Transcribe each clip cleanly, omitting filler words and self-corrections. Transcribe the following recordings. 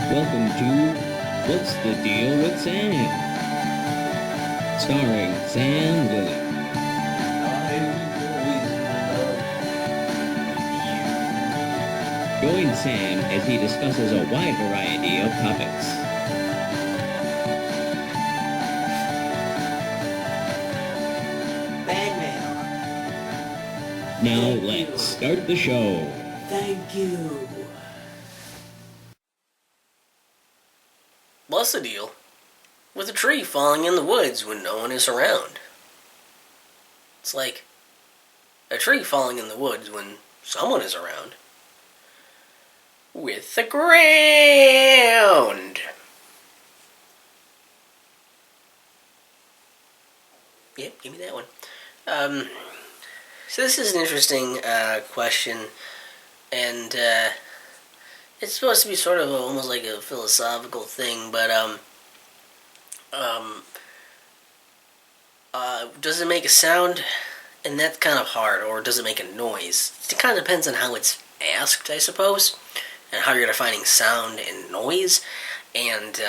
Welcome to What's the Deal with Sam? Starring Sam Lilly. Join Sam as he discusses a wide variety of topics. Bang Now Thank let's you. start the show. Thank you. What's the deal with a tree falling in the woods when no one is around? It's like a tree falling in the woods when someone is around. With the ground. Yep, give me that one. So this is an interesting question, and it's supposed to be sort of almost like a philosophical thing, but does it make a sound? And that's kind of hard. Or does it make a noise? It kind of depends on how it's asked, I suppose, and how you're defining sound and noise. And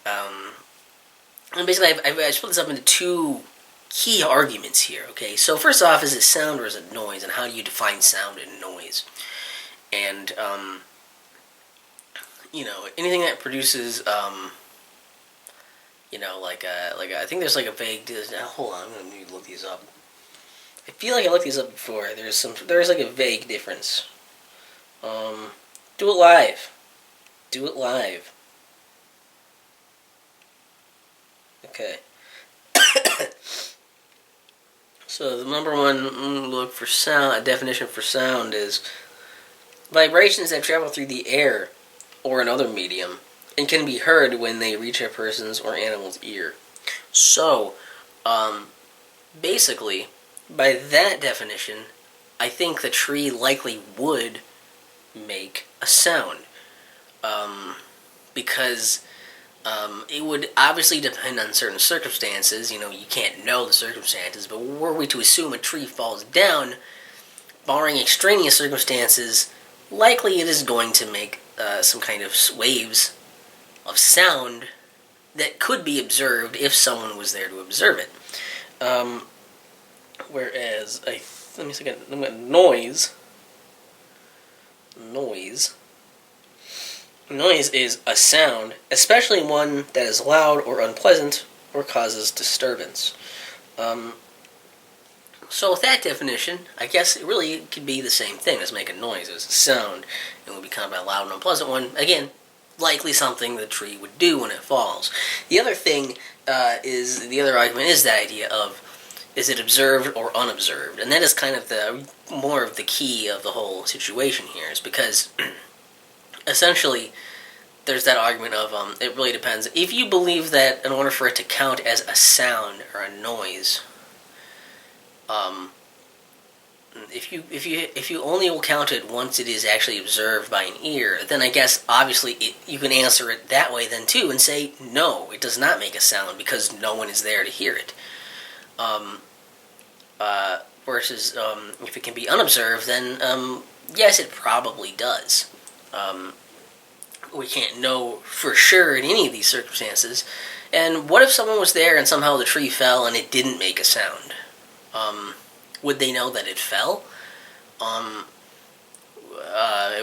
and basically, I split this up into two key arguments here. Okay, so first off, is it sound or is it noise, and how do you define sound and noise? And anything that produces I think there's like a vague. Hold on, I'm gonna need to look these up. I feel like I looked these up before. There's like a vague difference. Do it live. Do it live. Okay. So the number one look for sound, a definition for sound is vibrations that travel through the air or another medium and can be heard when they reach a person's or animal's ear. So, basically, by that definition, I think the tree likely would make a sound. Because it would obviously depend on certain circumstances. You can't know the circumstances, but were we to assume a tree falls down, barring extraneous circumstances, likely it is going to make some kind of waves of sound that could be observed if someone was there to observe it. Whereas, let me see again, noise. Noise is a sound, especially one that is loud or unpleasant or causes disturbance. So with that definition, I guess it really could be the same thing as making noise. It's a sound. It would be kind of a loud and unpleasant one. Again, likely something the tree would do when it falls. The other thing the other argument is that idea of, is it observed or unobserved? And that is kind of more of the key of the whole situation here, is because essentially there's that argument of it really depends. If you believe that in order for it to count as a sound or a noise, if you only will count it once it is actually observed by an ear, then I guess obviously you can answer it that way then too and say no, it does not make a sound because no one is there to hear it. Versus if it can be unobserved, then yes, it probably does. We can't know for sure in any of these circumstances. And what if someone was there and somehow the tree fell and it didn't make a sound? Would they know that it fell? It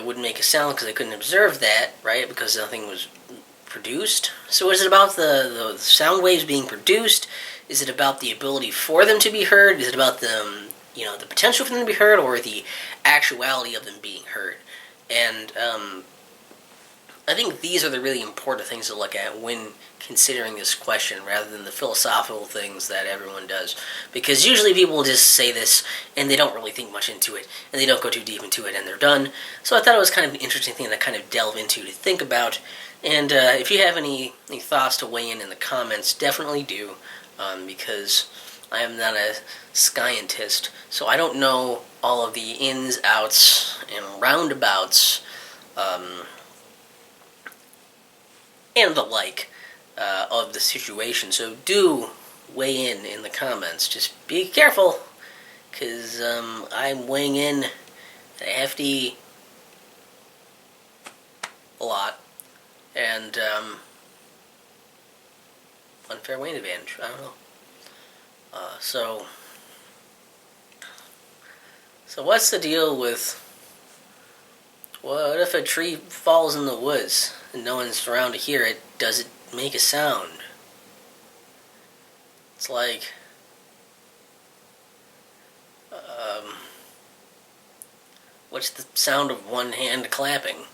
wouldn't make a sound because they couldn't observe that, right? Because nothing was produced. So is it about the sound waves being produced? Is it about the ability for them to be heard? Is it about the potential for them to be heard, or the actuality of them being heard? And I think these are the really important things to look at when considering this question, rather than the philosophical things that everyone does. Because usually people just say this and they don't really think much into it, and they don't go too deep into it, and they're done. So I thought it was kind of an interesting thing to kind of delve into, to think about. And if you have any thoughts to weigh in the comments, definitely do, because I am not a scientist, so I don't know all of the ins, outs, and roundabouts, and the like of the situation. So do weigh in the comments. Just be careful, because I'm weighing in a hefty a lot. and unfair weight advantage. I don't know. So what's the deal with? What if a tree falls in the woods and no one's around to hear it? Does it make a sound? It's like, what's the sound of one hand clapping?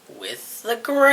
With the ground.